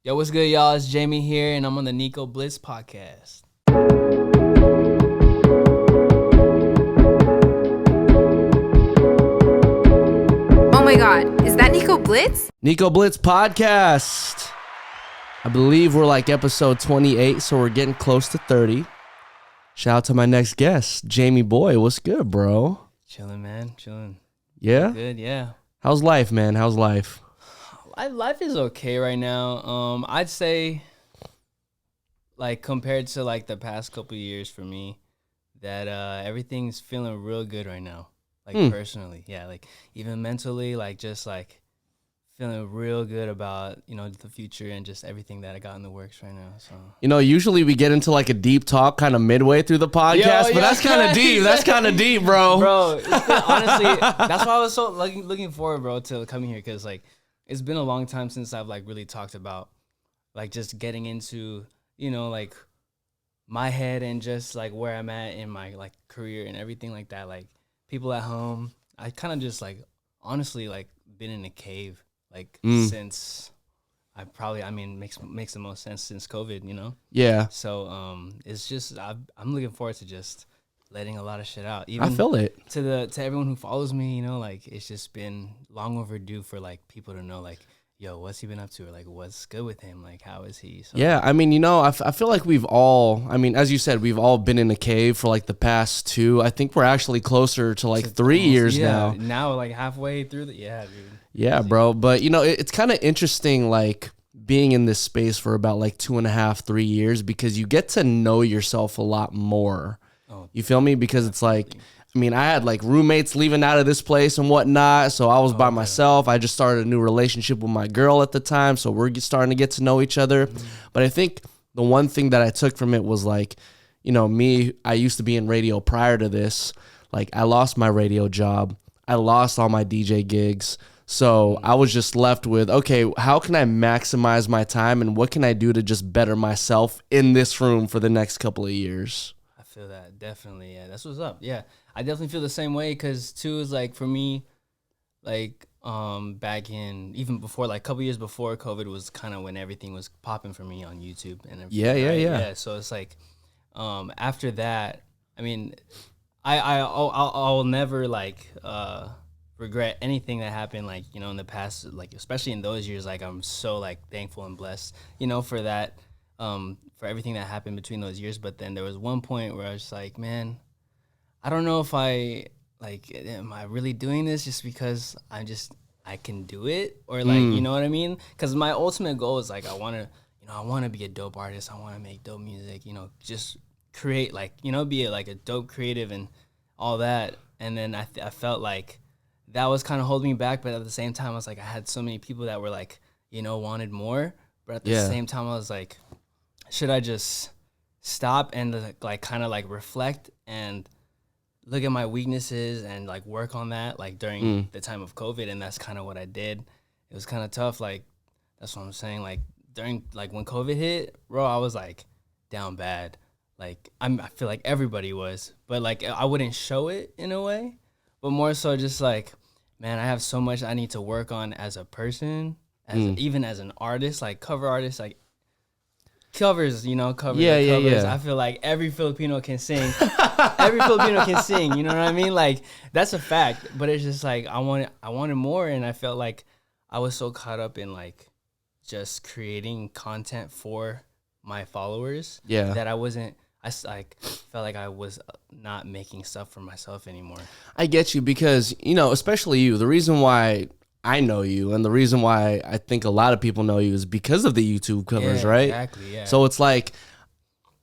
Yo, what's good, y'all? It's Jamie here, and I'm on the Nico Blitz Podcast. Oh my God, is that Nico Blitz? Nico Blitz Podcast. I believe we're like episode 28, so we're getting close to 30. Shout out to my next guest, Jamieboy. What's good, bro? Chilling, man. Chilling. Yeah? Good, yeah. How's life, man? How's life? Life is okay right now. I'd say, like, compared to, like, the past couple of years for me, that everything's feeling real good right now. Like, personally. Yeah, like, even mentally, like, just, like, feeling real good about, you know, the future and just everything that I got in the works right now. So, You know, usually we get into like a deep talk kind of midway through the podcast, but that's kind of deep. That's kind of deep, bro. Bro, it's been, honestly, that's why I was so looking forward, bro, to coming here, because, like, it's been a long time since I've, like, really talked about, like, just getting into, you know, like, my head and just, like, where I'm at in my, like, career and everything like that. Like, people at home, I kind of just, like, honestly, like, been in a cave, like, since makes the most sense since COVID, you know? Yeah. So, it's just, I'm looking forward to just letting a lot of shit out. I feel it. To everyone who follows me, you know, like, it's just been long overdue for, like, people to know, like, yo, what's he been up to? Or, like, what's good with him? Like, how is he? So, Yeah, I mean, you know, I feel like we've all, I mean, as you said, we've all been in a cave for like the past 2. I think we're actually closer to like 3 years now. Now, like, halfway through dude. Yeah, bro. But, you know, it's kind of interesting, like, being in this space for about like 2.5, 3 years, because you get to know yourself a lot more. You feel me? Because it's like, I mean, I had like roommates leaving out of this place and whatnot, so I was by myself. I just started a new relationship with my girl at the time, so we're starting to get to know each other. But I think the one thing that I took from it was like, you know, I used to be in radio prior to this. Like, I lost my radio job. I lost all my DJ gigs. So I was just left with, okay, how can I maximize my time and what can I do to just better myself in this room for the next couple of years? I feel that, definitely. Yeah, that's what's up. Yeah, I definitely feel the same way, because, too, is like, for me, like, back in, even before, like, a couple years before COVID was kind of when everything was popping for me on YouTube and everything. Yeah. So it's like, after that, I mean, I'll never, like, regret anything that happened, like, you know, in the past, like, especially in those years. Like, I'm so, like, thankful and blessed, you know, for that, for everything that happened between those years. But then there was one point where I was just like, man, I don't know if am I really doing this just because I can do it, or, like, you know what I mean? Because my ultimate goal is, like, I want to be a dope artist. I want to make dope music, you know, just create, like, you know, be a dope creative and all that. And then I felt like that was kind of holding me back, but at the same time, I was like, I had so many people that were, like, you know, wanted more, but at the same time, I was like, should I just stop and, like, kind of, like, reflect and look at my weaknesses and, like, work on that, like, during the time of COVID? And that's kind of what I did. It was kind of tough. Like, that's what I'm saying. Like, during, like, when COVID hit, bro, I was, like, down bad. Like, I feel like everybody was, but, like, I wouldn't show it in a way, but more so just like, man, I have so much I need to work on as a person, even as an artist, like, cover artist, like, covers, you know, covers. Yeah. I feel like every Filipino can sing. Every Filipino can sing, you know what I mean? Like, that's a fact, but it's just like, I wanted more, and I felt like I was so caught up in, like, just creating content for my followers that I felt like I was not making stuff for myself anymore. I get you, because, you know, especially you, the reason why I know you and the reason why I think a lot of people know you is because of the YouTube covers, right? Exactly, yeah. So it's like,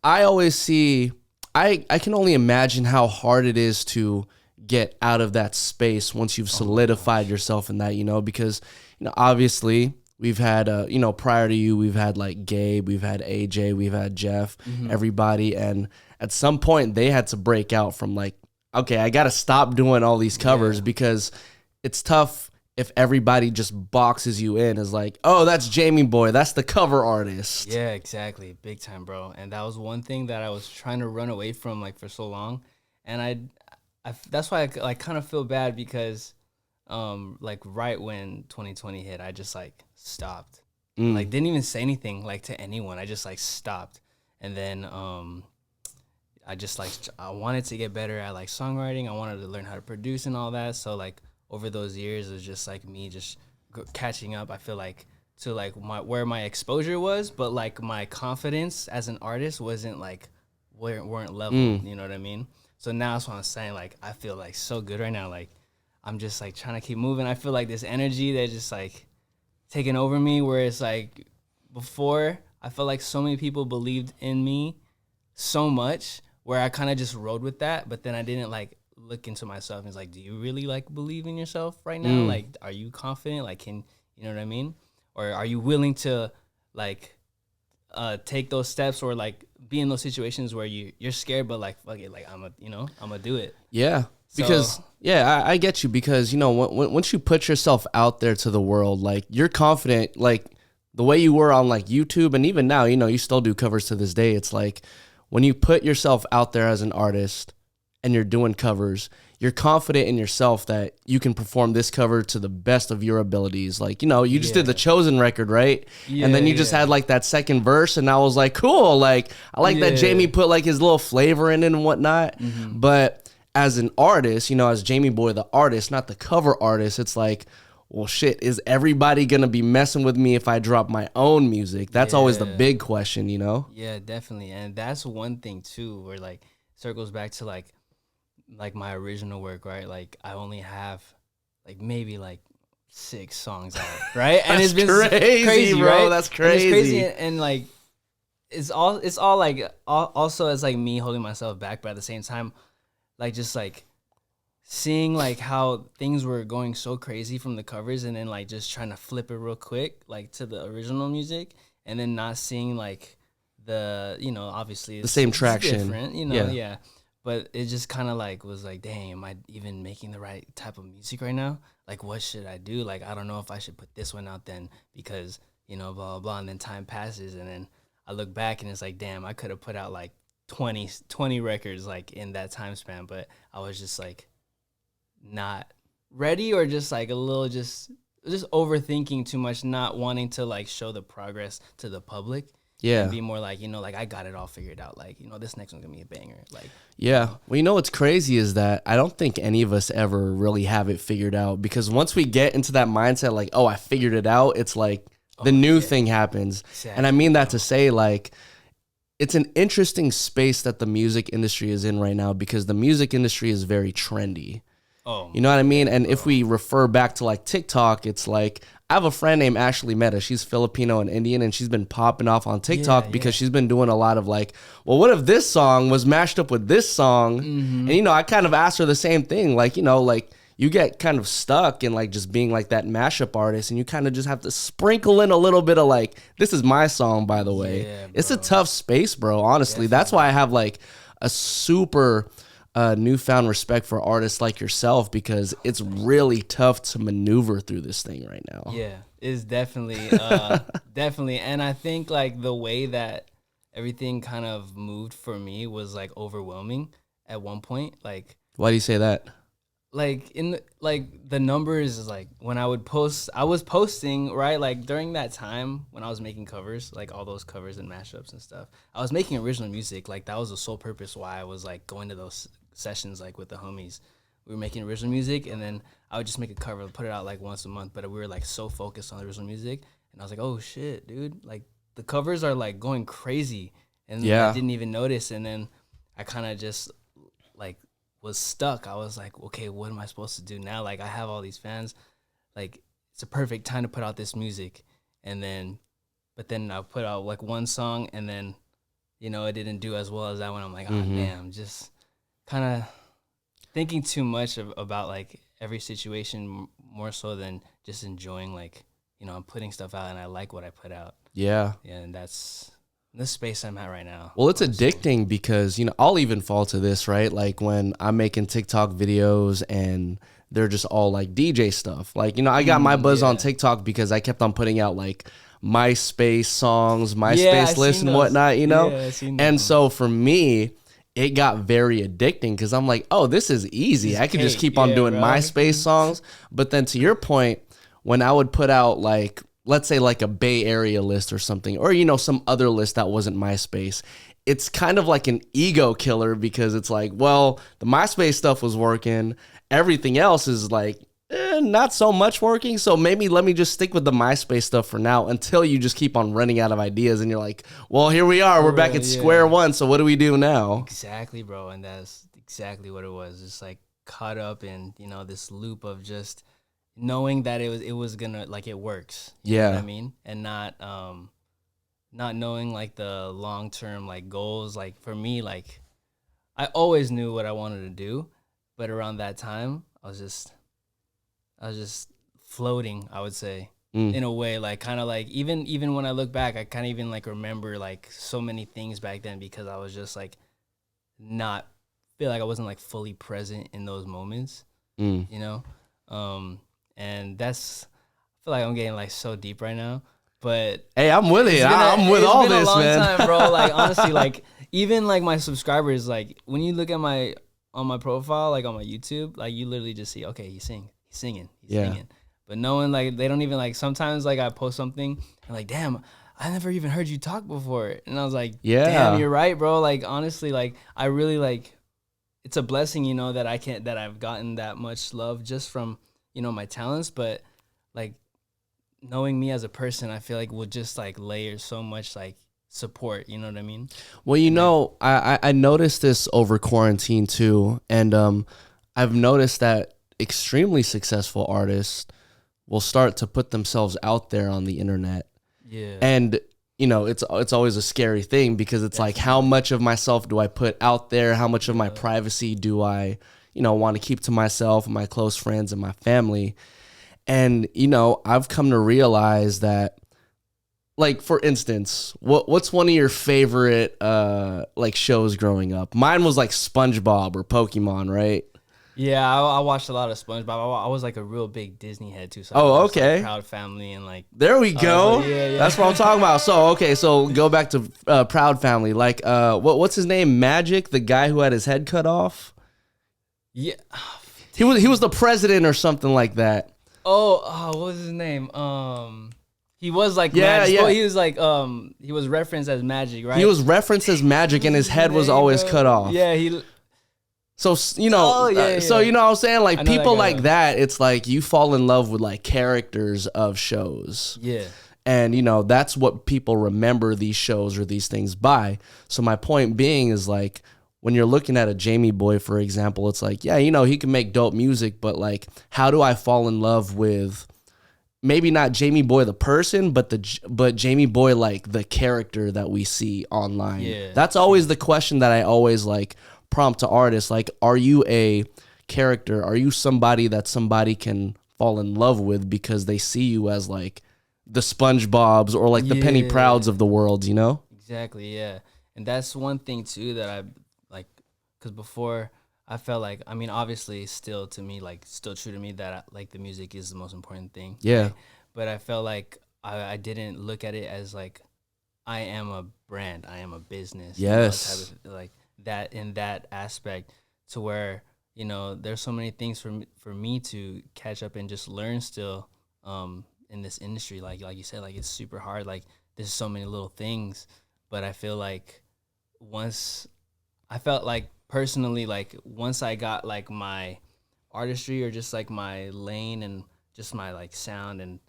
I always see, I can only imagine how hard it is to get out of that space once you've solidified yourself in that, you know, because, you know, obviously we've had, you know, prior to you, we've had like Gabe, we've had AJ, we've had Jeff, everybody. And at some point they had to break out from like, okay, I got to stop doing all these covers because it's tough if everybody just boxes you in as like, oh, that's Jamieboy, that's the cover artist. Yeah, exactly. Big time, bro. And that was one thing that I was trying to run away from like for so long. And I that's why I like kind of feel bad because like right when 2020 hit, I just like stopped. Like didn't even say anything like to anyone. I just like stopped. And then I just like I wanted to get better at like songwriting. I wanted to learn how to produce and all that. So like over those years, it was just like me just catching up. I feel like to like where my exposure was, but like my confidence as an artist wasn't like weren't level. You know what I mean? So now that's what I'm saying. Like I feel like so good right now. Like I'm just like trying to keep moving. I feel like this energy that just like taking over me. Where it's like before, I felt like so many people believed in me so much, where I kind of just rode with that. But then I didn't like look into myself and it's like, do you really like believe in yourself right now? Like, are you confident? Like, you know what I mean? Or are you willing to like take those steps, or like be in those situations where you're scared, but like, fuck it, like I'm gonna do it. Yeah. Because, I get you. Because, you know, once you put yourself out there to the world, like, you're confident, like, the way you were on, like, YouTube, and even now, you know, you still do covers to this day. It's like, when you put yourself out there as an artist and you're doing covers, you're confident in yourself that you can perform this cover to the best of your abilities. Like, you know, you just did the Chosen record, right? Yeah, and then you just had, like, that second verse, and I was like, cool. Like, I like that Jamie put, like, his little flavor in it and whatnot. But as an artist, you know, as Jamieboy the artist, not the cover artist, it's like, well, shit, is everybody going to be messing with me if I drop my own music? That's always the big question, you know? Yeah, definitely. And that's one thing, too, where, like, circles back to, like my original work, right? Like, I only have, like, maybe, like, 6 songs out, right? And it's been crazy, bro. Right? That's crazy. And it's crazy, and, like, it's all, like, also as, like, me holding myself back, but at the same time, like, just, like, seeing, like, how things were going so crazy from the covers, and then, like, just trying to flip it real quick, like, to the original music, and then not seeing, like, the, you know, obviously the same traction. It's different, you know, but it just kind of, like, was like, dang, am I even making the right type of music right now? Like, what should I do? Like, I don't know if I should put this one out then, because, you know, blah, blah, blah, and then time passes, and then I look back, and it's like, damn, I could have put out, like, 20 records, like, in that time span, but I was just, like, not ready, or just, like, a little just overthinking too much, not wanting to, like, show the progress to the public. And be more like, you know, like, I got it all figured out, like, you know, this next one's gonna be a banger, like. Well, you know what's crazy is that I don't think any of us ever really have it figured out, because once we get into that mindset, like, oh, I figured it out, it's like the new thing happens. Exactly. And I mean that to say, like, it's an interesting space that the music industry is in right now, because the music industry is very trendy. You know what I mean? And if we refer back to, like, TikTok, it's like, I have a friend named Ashley Meta. She's Filipino and Indian, and she's been popping off on TikTok because she's been doing a lot of, like, well, what if this song was mashed up with this song? And, you know, I kind of asked her the same thing. Like, you know, like, you get kind of stuck in, like, just being, like, that mashup artist, and you kind of just have to sprinkle in a little bit of, like, this is my song, by the way. It's a tough space, bro, honestly. That's why I have, like, a super newfound respect for artists like yourself, because it's really tough to maneuver through this thing right now. Yeah, it's definitely, definitely. And I think, like, the way that everything kind of moved for me was, like, overwhelming at one point. Like, why do you say that? Like, the numbers is, like, when I would post, I was posting, right? Like, during that time when I was making covers, like, all those covers and mashups and stuff, I was making original music. Like, that was the sole purpose why I was, like, going to those sessions, like, with the homies. We were making original music, and then I would just make a cover, put it out, like, once a month. But we were, like, so focused on the original music, and I was like, oh shit, dude, like, the covers are, like, going crazy, and I didn't even notice. And then I kind of just, like, was stuck. I was like, okay, what am I supposed to do now? Like, I have all these fans, like, it's a perfect time to put out this music. And then, but then I put out, like, one song, and then, you know, it didn't do as well as that one. I'm like, oh damn, just kind of thinking too much about, like, every situation, more so than just enjoying, like, you know, I'm putting stuff out and I like what I put out. And that's the space I'm at right now. Well, it's addicting, because, you know, I'll even fall to this, right? Like, when I'm making TikTok videos and they're just all, like, DJ stuff. Like, you know, I got my buzz on TikTok because I kept on putting out, like, MySpace songs, MySpace lists and whatnot, you know? And so for me, it got very addicting, because I'm like, oh, this is easy. I can just keep on doing MySpace songs. But then, to your point, when I would put out, like, let's say like a Bay Area list or something, or, some other list that wasn't MySpace, it's kind of like an ego killer because it's like, well, the MySpace stuff was working. Everything else is like, not so much working. So maybe let me just stick with the MySpace stuff for now until you just keep on running out of ideas. And you're like, well, here we are. We're back at square one. So what do we do now? Exactly, bro. And that's exactly what it was. Just like caught up in, this loop of just knowing that it was gonna, like, it works. You know what I mean? And not knowing like the long-term like goals. Like for me, like I always knew what I wanted to do, but around that time I was just floating, I would say, in a way, like kind of like even when I look back, I kind of even like remember like so many things back then because I was just like not feel like I wasn't like fully present in those moments, and that's, I feel like I'm getting like so deep right now, but hey, I'm with it. I'm with all this, man. It's been a long time, bro. Like honestly, like even like my subscribers, like when you look at on my profile, like on my YouTube, like you literally just see, okay, he's singing. But knowing like they don't even like, sometimes like I post something and like, damn, I never even heard you talk before. And I was like, damn, you're right, bro. Like honestly, like I really like, it's a blessing, that I've gotten that much love just from, my talents. But like knowing me as a person, I feel like will just like layer so much like support, you know what I mean? Well, I noticed this over quarantine too. And I've noticed that extremely successful artists will start to put themselves out there on the internet. Yeah. And it's always a scary thing because it's like, how much of myself do I put out there? How much of my privacy do I, want to keep to myself and my close friends and my family? And, I've come to realize that, like, for instance, what's one of your favorite like shows growing up? Mine was like SpongeBob or Pokemon, right? Yeah, I watched a lot of SpongeBob. I was like a real big Disney head too. So okay. Like Proud Family and like. There we go. Like, yeah. That's what I'm talking about. So go back to Proud Family. Like, what's his name? Magic, the guy who had his head cut off. Yeah, he was the president or something like that. What was his name? He was like Magic. Yeah. He was like he was referenced as Magic, right? He was referenced as Magic, and his head was always cut off. Yeah, So, so you know what I'm saying? Like, people like that, it's like you fall in love with like characters of shows. Yeah. And, that's what people remember these shows or these things by. So my point being is like, when you're looking at a Jamieboy, for example, it's like, yeah, he can make dope music, but like, how do I fall in love with maybe not Jamieboy the person, but Jamieboy like the character that we see online? Yeah. That's always the question that I always like prompt to artists. Like, are you a character? Are you somebody that somebody can fall in love with because they see you as like the SpongeBobs or like the Penny Prouds of the world, Exactly, yeah. And that's one thing too that I like, because before I felt like, I mean, obviously still to me, like still true to me that like the music is the most important thing. Yeah. Right? But I felt like I didn't look at it as like, I am a brand, I am a business. Yes. Type of, like that in that aspect, to where, there's so many things for me to catch up and just learn still in this industry. Like you said, like it's super hard. Like there's so many little things, but I feel like I felt like personally, like once I got like my artistry or just like my lane and just my like sound and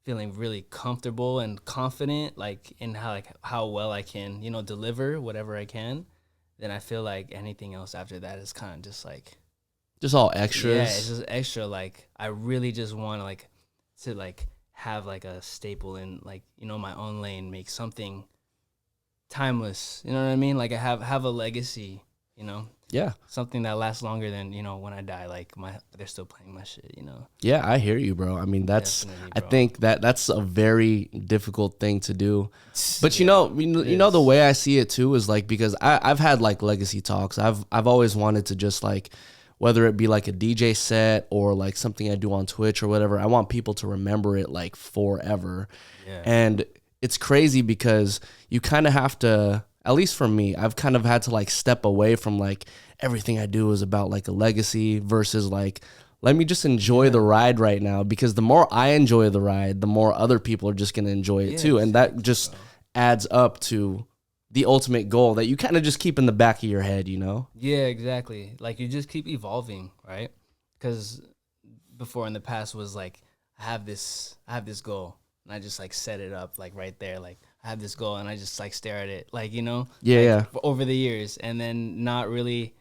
feeling really comfortable and confident, like in how well I can, deliver whatever I can, then I feel like anything else after that is kind of just like, just all extras. Yeah, it's just extra. Like I really just want to have like a staple in like, my own lane, make something timeless. You know what I mean? Like I have a legacy, Yeah. Something that lasts longer than, when I die, like they're still playing my shit, Yeah, I hear you, bro. I mean, I think that's a very difficult thing to do. But you know the way I see it too is like, because I've had like legacy talks. I've always wanted to just like, whether it be like a DJ set or like something I do on Twitch or whatever, I want people to remember it like forever. Yeah. And it's crazy because you kind of have to, at least for me, I've kind of had to like step away from like everything I do is about like a legacy versus like let me just enjoy the ride right now, because the more I enjoy the ride, the more other people are just going to enjoy it too. And that just adds up to the ultimate goal that you kind of just keep in the back of your head, you know? Yeah, exactly. Like you just keep evolving, right? Because before in the past was like, I have this goal, and I just like set it up like right there. Like I have this goal and I just like stare at it, like, you know? Yeah. Over the years, and then not really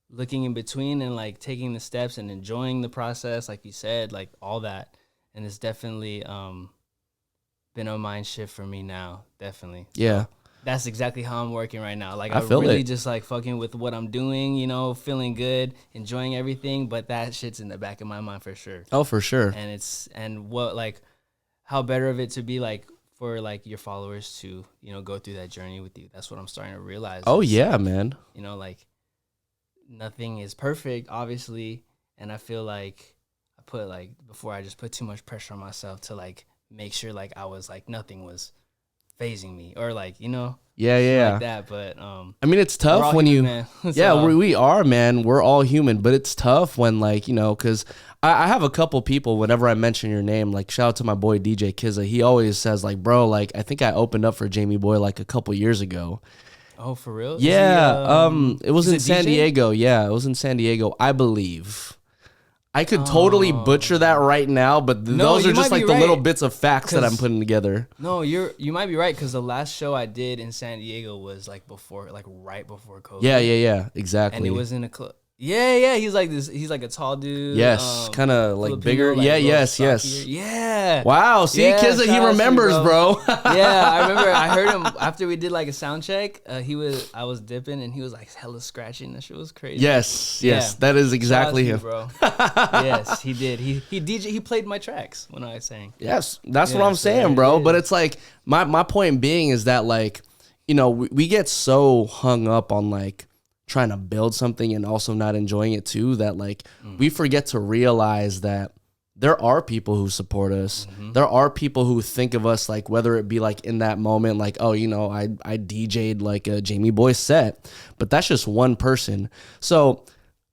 looking in between and like taking the steps and enjoying the process, like you said, like all that. And it's definitely been a mind shift for me now, definitely. Yeah. So that's exactly how I'm working right now. Like I feel really it. just like fucking with what I'm doing, you know, feeling good, enjoying everything, but that shit's in the back of my mind for sure. Oh, for sure. And what like how better of it to be like for like your followers to, you know, go through that journey with you. That's what I'm starting to realize. Oh, It's yeah, like, man. you know, like nothing is perfect, obviously, and I feel like I put like before I just put too much pressure on myself to like make sure like I was like nothing was phasing me or like, you know, Yeah. like that. But I mean, it's tough when human, you, man. yeah, So, we are, man. We're all human, but it's tough when like, you know, because I have a couple people, whenever I mention your name, like shout out to my boy DJ Kizza. He always says like, bro, like I think I opened up for Jamieboy like a couple years ago. oh, for real? Yeah, it was is in it San DJ? Diego. Yeah, it was in San Diego, I believe. I could totally butcher that right now, but those you are just might like be the little right. bits of facts that I'm 'Cause- putting together. No, you might be right because the last show I did in San Diego was like before, like right before COVID. Yeah, exactly. And it was in a club. Yeah. He's like this. He's like a tall dude. Yes, kind of like Filipino, bigger. like, Yeah, little yes. stockier. Yeah. Wow, see, Yeah, Kizza, he shout out to you, remembers, bro. Yeah, I remember. I heard him after we did like a sound check. I was dipping and he was like hella scratching. That shit was crazy. Yes, Yeah. that is Shout out exactly to you, him. bro. Yes, he did. He DJ. He played my tracks when I sang. Yes, that's what Yeah, I'm so saying, there bro. it But is. it's like my point being is that like, you know, we get so hung up on like trying to build something and also not enjoying it too that like we forget to realize that there are people who support us. There are people who think of us like whether it be like in that moment like, oh, you know, I DJ'd like a Jamieboy set, but that's just one person. So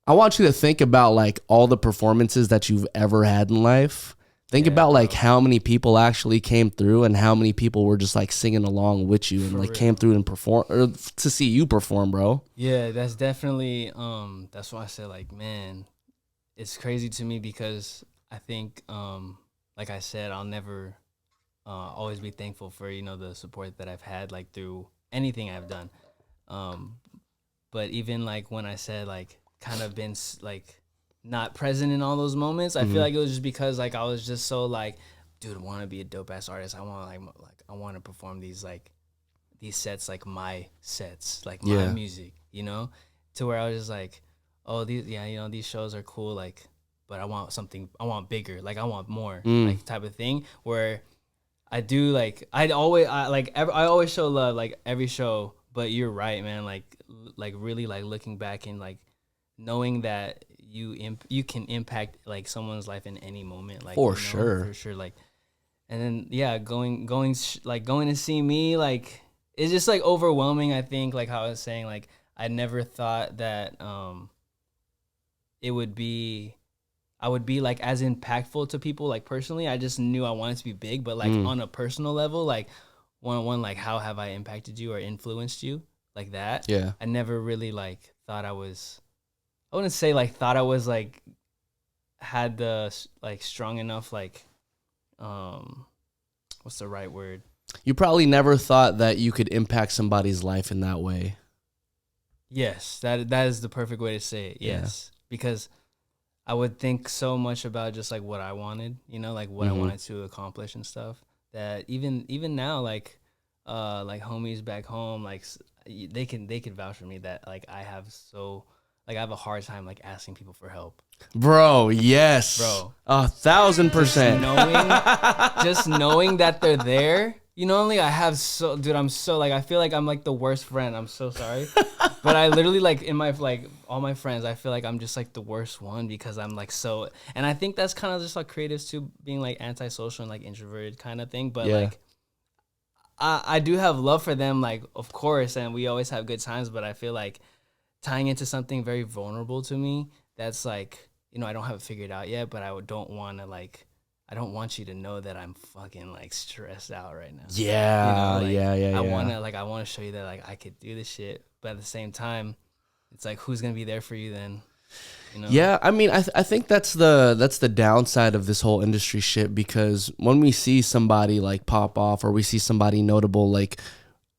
I want you to think about like all the performances that you've ever had in life. Think about like how many people actually came through and how many people were just like singing along with you and like came through and perform or to see you perform, bro. Yeah, that's definitely that's why I said like, man, it's crazy to me because I think like I said, I'll never always be thankful for, you know, the support that I've had like through anything I've done. But even like when I said like kind of been like not present in all those moments, I feel like it was just because like I was just so like, dude, I want to be a dope ass artist. I want like I want to perform these sets, like my sets, like my music, you know, to where I was just like, oh, you know, these shows are cool, like, but I want bigger, like I want more, like type of thing. Where I do like I always show love like every show, but you're right, man. Like really like looking back and like knowing that you can impact like someone's life in any moment, like For you know, sure. for sure, like, and then going to see me, like it's just like overwhelming. I think like how I was saying, like I never thought that I would be like as impactful to people like personally. I just knew I wanted to be big, but like on a personal level, like one like how have I impacted you or influenced you like that? Yeah. I never really like thought I wouldn't say like thought I was like had the like strong enough like what's the right word? You probably never thought that you could impact somebody's life in that way. Yes, that is the perfect way to say it. Yes, because I would think so much about just like what I wanted, you know, like what I wanted to accomplish and stuff. That even now, like homies back home, like they could vouch for me that like I have a hard time like asking people for help. Bro, yes. Bro. 1,000%. Just knowing that they're there, you know, only I have I'm so like, I feel like I'm like the worst friend. I'm so sorry. But I literally like in my, like all my friends, I feel like I'm just like the worst one because I'm like so, and I think that's kind of just like creatives too, being like antisocial and like introverted kind of thing. But like, I do have love for them, like, of course, and we always have good times, but I feel like tying into something very vulnerable to me, that's like, I don't have it figured out yet, but don't want to like, I don't want you to know that I'm fucking like stressed out right now. Yeah, like, yeah. I want to show you that like I could do this shit, but at the same time, it's like, who's gonna be there for you then? Yeah, I mean, I think that's the downside of this whole industry shit, because when we see somebody like pop off or we see somebody notable, like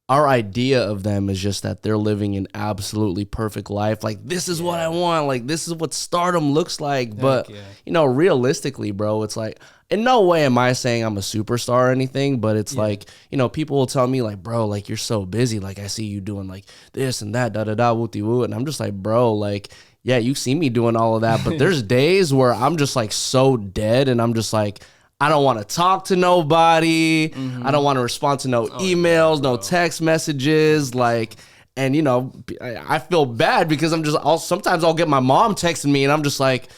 our idea of them is just that they're living an absolutely perfect life. Like, this is what I want. Like, this is what stardom looks like. But, realistically, bro, it's like, in no way am I saying I'm a superstar or anything, but it's like, people will tell me like, bro, like, you're so busy. Like, I see you doing like this and that, da-da-da, wooty-woo. And I'm just like, bro, like, yeah, you see me doing all of that, but there's days where I'm just like so dead and I'm just like, I don't want to talk to nobody. I don't want to respond to no emails, no text messages. Like, and I feel bad because sometimes I'll get my mom texting me and I'm just like,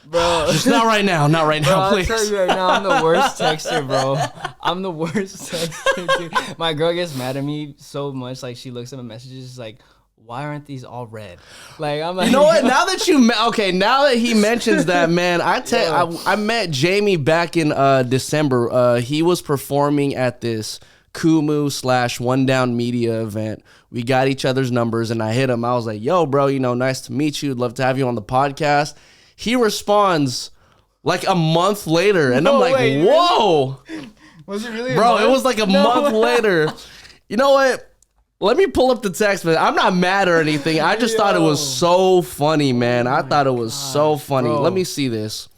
bro, just not right now, please. I'll tell you right now, I'm the worst texter, bro. I'm the worst texter, dude. My girl gets mad at me so much. Like, she looks at my messages, she's like, why aren't these all red? Like, I'm like, you know what? Now that he mentions that, man, I met Jamie back in December. He was performing at this Kumu / One Down Media event. We got each other's numbers, and I hit him. I was like, yo, bro, nice to meet you. I'd love to have you on the podcast. He responds like a month later, and I'm like, whoa. Really? Was it really? Bro, it was like a month later. You know what? Let me pull up the text, man. I'm not mad or anything. I just thought it was so funny, man. I thought it was so funny. Bro. Let me see this.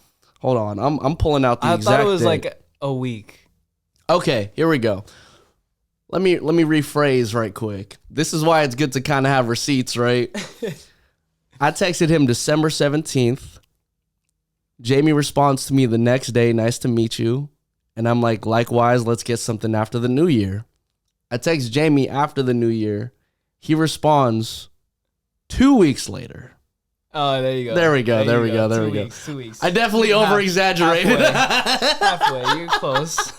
Hold on. I'm pulling out the exact I thought it was date. like a week. Okay, here we go. Let me rephrase right quick. This is why it's good to kind of have receipts, right? I texted him December 17th. Jamie responds to me the next day, nice to meet you. And I'm like, likewise, let's get something after the new year. I text Jamie after the new year. He responds 2 weeks later. Oh, there you go. There we go. 2 weeks. I definitely over-exaggerated. Halfway. You're close.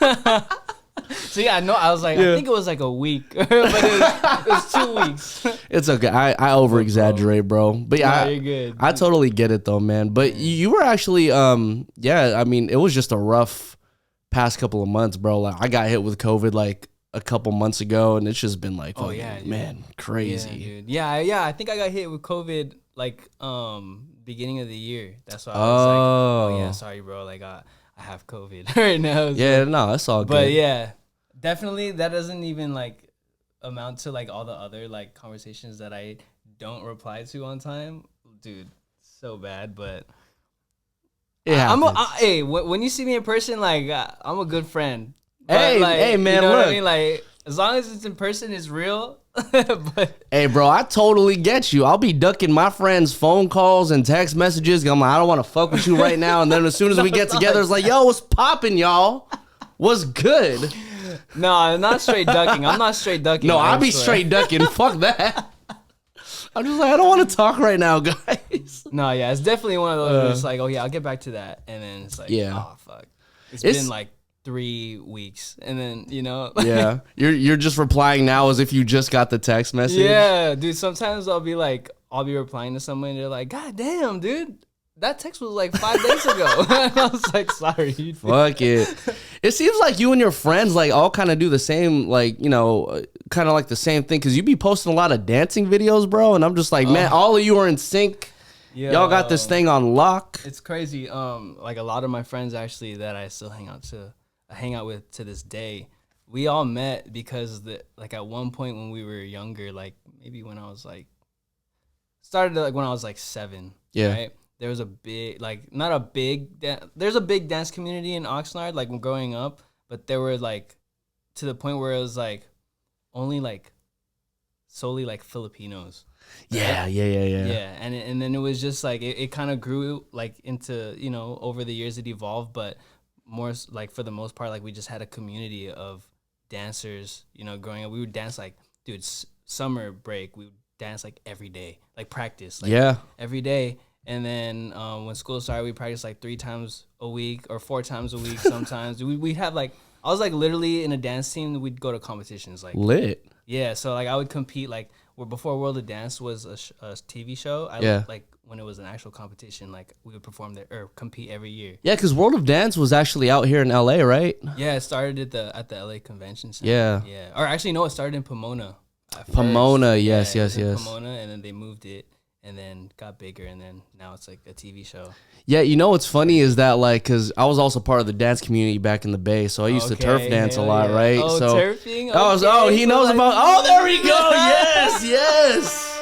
So, yeah, no, I was like, I think it was like a week. But it was 2 weeks. It's okay. I over-exaggerate, bro. But yeah, you're good. I totally get it, though, man. But you were actually, I mean, it was just a rough past couple of months, bro. Like, I got hit with COVID, like, a couple months ago, and it's just been like, man, crazy. Yeah, dude. Yeah. I think I got hit with COVID like beginning of the year. That's why I was like, oh yeah, sorry, bro. Like I have COVID right now. So. Yeah, no, that's all good. But yeah, definitely that doesn't even like amount to like all the other like conversations that I don't reply to on time, dude. So bad, but. Hey, when you see me in person, like I'm a good friend. But hey, man, look. What I mean? Like, as long as it's in person, it's real. But hey, bro, I totally get you. I'll be ducking my friends' phone calls and text messages. I'm like, I don't want to fuck with you right now. And then as soon as we get together, it's like, yo, what's popping, y'all? What's good? No, I'm not straight ducking. I'm not straight ducking. No, I'll be straight ducking. Fuck that. I'm just like, I don't want to talk right now, guys. No, yeah, it's definitely one of those where it's like, oh, yeah, I'll get back to that. And then it's like, oh, fuck. It's been like 3 weeks, and then yeah, you're just replying now as if you just got the text message. Yeah, dude. Sometimes I'll be replying to someone, and they're like, God damn, dude, that text was like 5 days ago. And I was like, sorry. Fuck it. It seems like you and your friends like all kind of do the same, like kind of like the same thing, because you be posting a lot of dancing videos, bro, and I'm just like, man, all of you are in sync. Y'all got this thing on lock. It's crazy. Like a lot of my friends actually that I still hang out with to this day, we all met because at one point when we were younger, like maybe when I was like when I was like 7, right? There was a big, like there's a big dance community in Oxnard, like when growing up, but there were like to the point where it was like only like solely like Filipinos. Yeah. Yeah, and then it was just like it kind of grew like into over the years it evolved, but more like for the most part, like we just had a community of dancers. Growing up, we would dance like, dude, summer break, we would dance like every day, like practice, like every day. And then when school started, we practiced like 3 times a week or 4 times a week. Sometimes we'd have like I was like literally in a dance team. We'd go to competitions like lit. Yeah, so like I would compete like before World of Dance was a TV show. I like when it was an actual competition, like we would perform there or compete every year. Yeah, because World of Dance was actually out here in LA, right? Yeah, it started at the LA Convention Center. Yeah. Or actually, no, it started in Pomona. Pomona, yes. Pomona, and then they moved it, and then got bigger, and then now it's like a TV show. Yeah, you know what's funny is that like, cause I was also part of the dance community back in the Bay, so I used to turf dance a lot, right? Oh, so turfing. He knows about. Oh, there we go. Yes.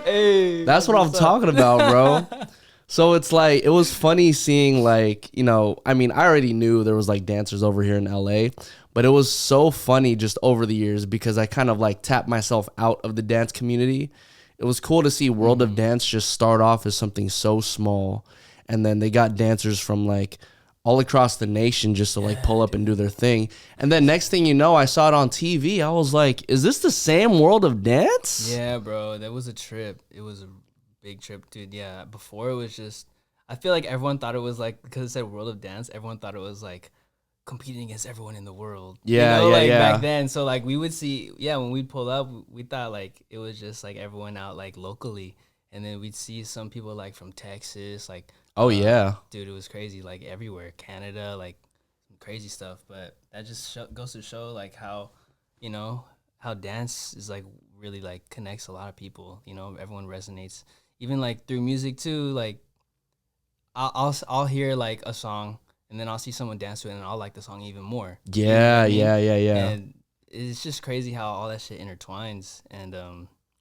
Hey, that's what I'm talking about, bro. So it's like, it was funny seeing like, you know, I mean, I already knew there was like dancers over here in LA, but it was so funny just over the years because I kind of like tapped myself out of the dance community. It was cool to see World of Dance just start off as something so small. And then they got dancers from like all across the nation just to like pull up and do their thing. And then next thing you know, I saw it on TV. I was like, is this the same World of Dance? Yeah, bro. That was a trip. It was a big trip, dude. Yeah. Before it was just, I feel like everyone thought it was like, because it said World of Dance, everyone thought it was like competing against everyone in the world. Yeah, back then. So like we would see, when we'd pull up, we thought like it was just like everyone out like locally. And then we'd see some people like from Texas, like, oh yeah, dude, it was crazy. Like everywhere, Canada, like crazy stuff. But that just goes to show like how, you know, how dance is like really like connects a lot of people. You know, everyone resonates, even like through music too. Like I'll hear like a song and then I'll see someone dance to it and I'll like the song even more. Yeah, you know what I mean? yeah. And it's just crazy how all that shit intertwines. And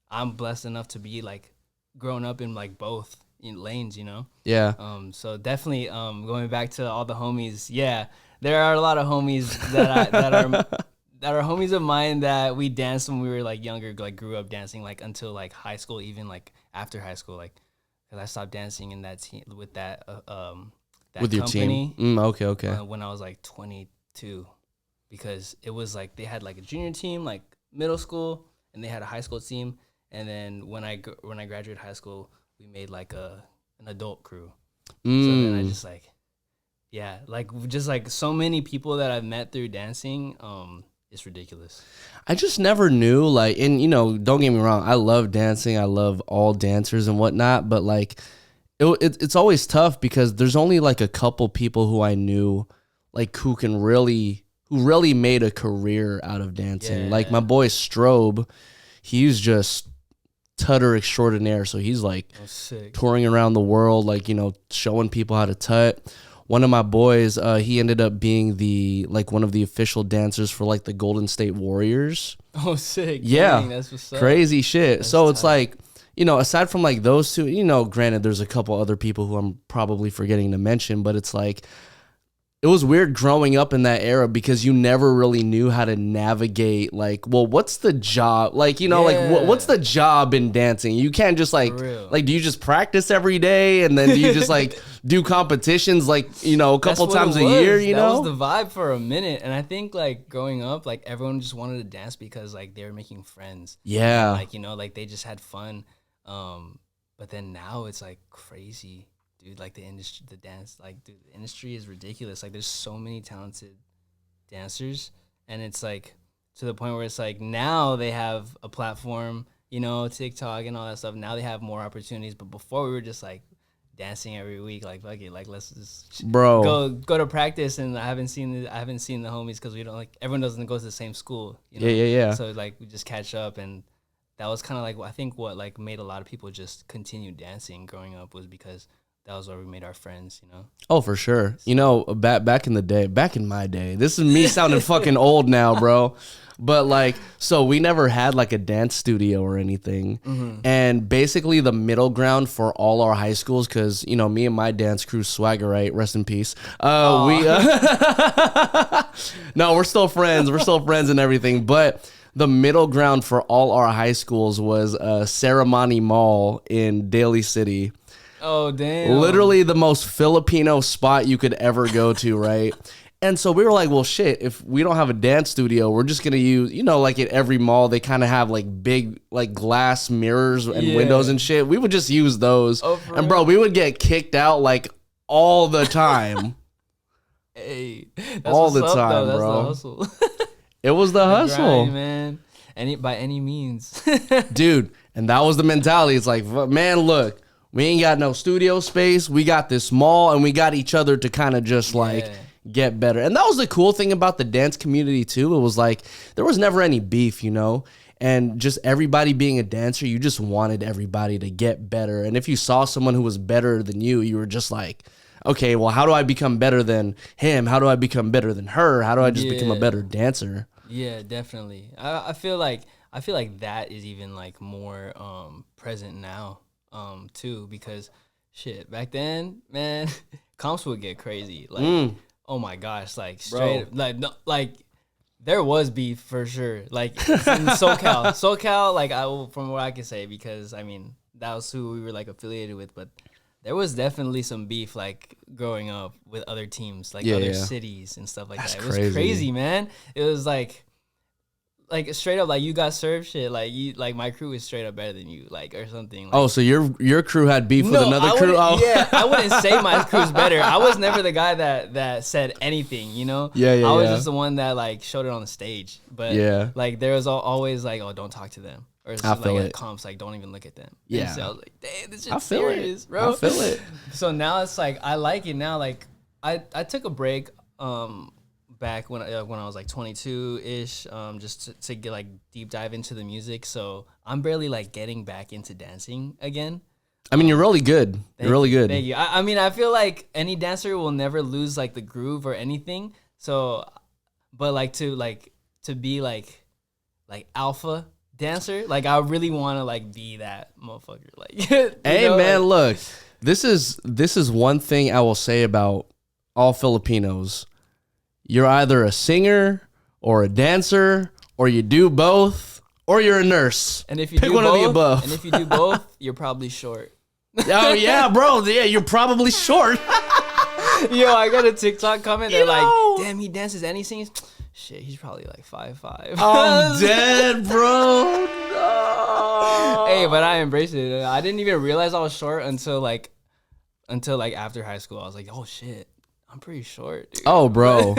I'm blessed enough to be like grown up in like both lanes, you know. Yeah. So definitely going back to all the homies, there are a lot of homies that are homies of mine that we danced when we were like younger, like grew up dancing like until like high school, even like after high school, like because I stopped dancing in that team with that with your company, team. Okay. When I was like 22, because it was like they had like a junior team, like middle school, and they had a high school team. And then when I graduated high school, we made like an adult crew. So then I just like, just like so many people that I've met through dancing, it's ridiculous. I just never knew, like, and you know, don't get me wrong, I love dancing, I love all dancers and whatnot, but like, it's always tough because there's only like a couple people who I knew, like, who really made a career out of dancing. Yeah. Like my boy Strobe, he's just tutter extraordinaire, so he's like touring around the world, like, you know, showing people how to tut. One of my boys, he ended up being one of the official dancers for like the Golden State Warriors. Oh, sick. Yeah. Dang, that's what's up. Crazy shit. That's so it's tight. like, you know, aside from like those two, you know, granted there's a couple other people who I'm probably forgetting to mention, but it's like, it was weird growing up in that era because you never really knew how to navigate, like, well, what's the job? Like, you know, like, what's the job in dancing? You can't just, like, do you just practice every day? And then do you just, like, do competitions, like, you know, a couple times a year, you know? That was the vibe for a minute. And I think, like, growing up, like, everyone just wanted to dance because, like, they were making friends. Yeah. And, like, you know, like, they just had fun. But then now it's, like, crazy. Dude, like the industry, the dance, like, dude, the industry is ridiculous. Like, there's so many talented dancers, and it's like to the point where it's like now they have a platform, you know, TikTok and all that stuff. Now they have more opportunities, but before we were just like dancing every week, like fuck it, like let's just go to practice. And I haven't seen the homies because we don't, like, everyone doesn't go to the same school, you know? Yeah. So like we just catch up, and that was kind of like I think what like made a lot of people just continue dancing growing up was because that was where we made our friends, you know? Oh, for sure. You know, back in my day, this is me sounding fucking old now, bro. But like, so we never had like a dance studio or anything. Mm-hmm. And basically the middle ground for all our high schools, because, you know, me and my dance crew, Swaggerite, rest in peace. No, we're still friends. We're still friends and everything. But the middle ground for all our high schools was Ceremony Mall in Daly City. Oh, damn. Literally the most Filipino spot you could ever go to, right? And so we were like, well, shit, if we don't have a dance studio, we're just going to use, you know, like at every mall, they kind of have like big, like glass mirrors and windows and shit. We would just use those. Oh, and bro, we would get kicked out like all the time. Hey, that's all the time, though. bro. That's the hustle. It was the hustle, grind, man. By any means. Dude, and that was the mentality. It's like, man, look. We ain't got no studio space. We got this mall, and we got each other to kind of just like get better. And that was the cool thing about the dance community too. It was like there was never any beef, you know? And just everybody being a dancer, you just wanted everybody to get better. And if you saw someone who was better than you were just like, okay, well, how do I become better than him? How do I become better than her? How do I just become a better dancer? Yeah, definitely. I feel like that is even like more present now too, because shit, back then, man, comps would get crazy. Like, oh my gosh, like straight, like no, like. There was beef for sure, like in SoCal, like from what I can say, because I mean that was who we were like affiliated with, but there was definitely some beef like growing up with other teams, like other cities and stuff like that. It was crazy, man. It was like straight up, like you got served shit, like you, like my crew is straight up better than you, like or something. Like, oh, so your crew had beef with another crew? Oh. Yeah, I wouldn't say my crew's better. I was never the guy that said anything, you know. I was just the one that like showed it on the stage. But like there was always like, oh, don't talk to them, or it's just like comps, like don't even look at them. Yeah, so I was like, damn, this shit's serious, bro. I feel it. So now it's like I like it now. Like I took a break. Back when I was like 22-ish, just to get like deep dive into the music. So I'm barely like getting back into dancing again. I mean, you're really good. You're really good. Thank you. I mean, I feel like any dancer will never lose like the groove or anything. So, but like to be like alpha dancer, like I really want to like be that motherfucker. Like, hey man, look, this is one thing I will say about all Filipinos. You're either a singer or a dancer, or you do both, or you're a nurse. And if you pick do one both, of the above. And if you do both, you're probably short. Oh yeah, bro. Yeah, you're probably short. Yo, I got a TikTok comment. They're like, "Damn, he dances and he sings. Shit, he's probably like 5'5". I'm dead, bro. No. Hey, but I embraced it. I didn't even realize I was short until after high school. I was like, oh shit. I'm pretty short, dude. Oh, bro.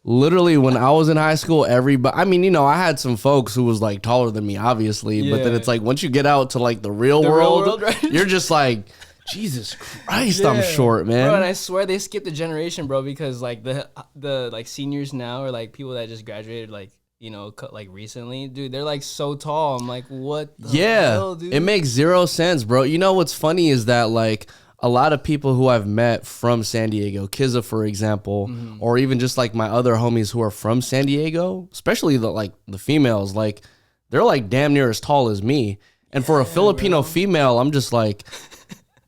Literally, when I was in high school, everybody, I mean, you know, I had some folks who was like taller than me, obviously, but then it's like once you get out to like the real world, right? You're just like, Jesus Christ, I'm short, man. Bro, and I swear they skipped a generation, bro, because like the like seniors now, or like people that just graduated, like, you know, like recently, dude, they're like so tall. I'm like, what the hell, dude? It makes zero sense, bro. You know what's funny is that like a lot of people who I've met from San Diego, Kizza, for example, or even just like my other homies who are from San Diego, especially the females, like they're like damn near as tall as me. And for a Filipino female, I'm just like,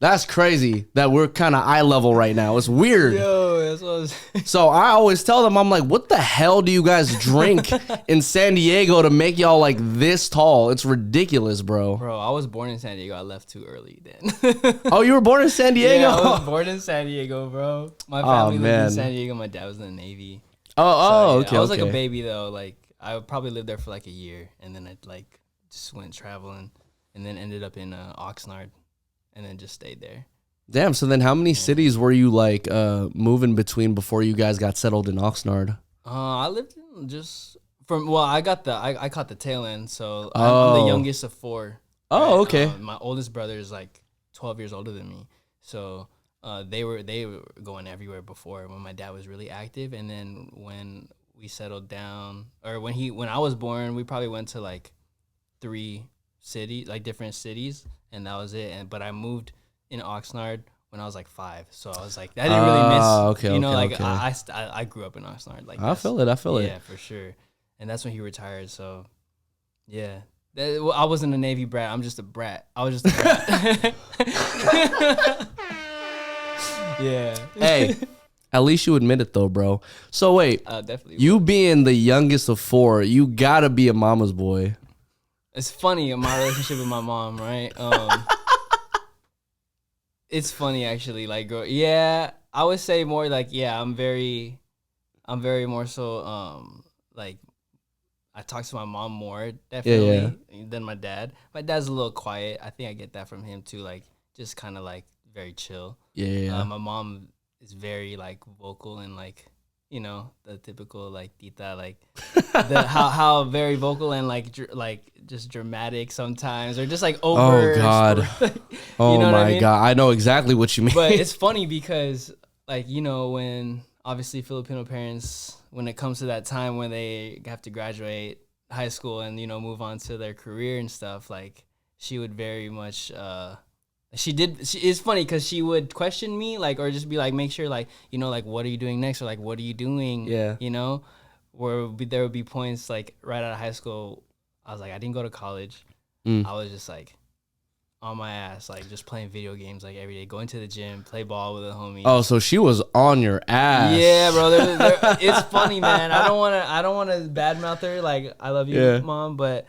that's crazy that we're kind of eye level right now. It's weird. Yo, that's what I was So I always tell them, I'm like, what the hell do you guys drink in San Diego to make y'all like this tall? It's ridiculous, bro. Bro, I was born in San Diego. I left too early then. Oh, you were born in San Diego? Yeah, I was born in San Diego, bro. My family lived in San Diego. My dad was in the Navy. Okay. I was like a baby though. Like I probably lived there for like a year, and then I like just went traveling, and then ended up in Oxnard. And then just stayed there. Damn. So then how many cities were you like moving between before you guys got settled in Oxnard? I lived in just I caught the tail end. So I'm the youngest of four. Oh, right? okay. My oldest brother is like 12 years older than me. So they were going everywhere before when my dad was really active. And then when we settled down, or when I was born, we probably went to like 3 cities, like different cities. And that was it. But I moved in Oxnard when I was like 5, so I was like, I didn't really miss. I grew up in Oxnard. Like I feel it. Yeah, for sure. And that's when he retired. So yeah, I wasn't a Navy brat. I'm just a brat. I was just a brat. Yeah. Hey, at least you admit it though, bro. So wait, definitely. You being the youngest of 4, you gotta be a mama's boy. It's funny in my relationship with my mom, right? It's funny actually. Like, yeah, I would say more like, yeah, I'm very more so like I talk to my mom more definitely than my dad. My dad's a little quiet. I think I get that from him too. Like, just kind of like very chill. Yeah. My mom is very like vocal and like you know, the typical like tita, like the how very vocal and like like just dramatic sometimes, or just like over. Oh God. Oh know my I mean? God. I know exactly what you mean. But it's funny because like, you know, when obviously Filipino parents, when it comes to that time when they have to graduate high school and, you know, move on to their career and stuff, like she would very much it's funny because she would question me, like, or just be like, make sure, like, you know, like, what are you doing next, or like, what are you doing? Yeah. You know, where there would be points like right out of high school, I was like, I didn't go to college. I was just like on my ass, like just playing video games like every day, going to the gym, play ball with a homie. Oh, so she was on your ass. Yeah, bro. It's funny, man. I don't want to badmouth her. Like, I love you, mom, but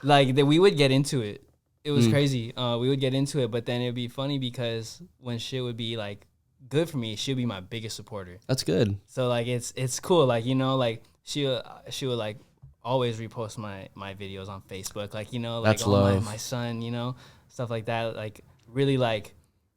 like we would get into it. It was crazy. We would get into it, but then it'd be funny because when shit would be like good for me, she'd be my biggest supporter. That's good. So like it's cool. Like, you know, like she would like always repost my videos on Facebook. Like, you know, like, that's love. My son, you know, stuff like that. Like really like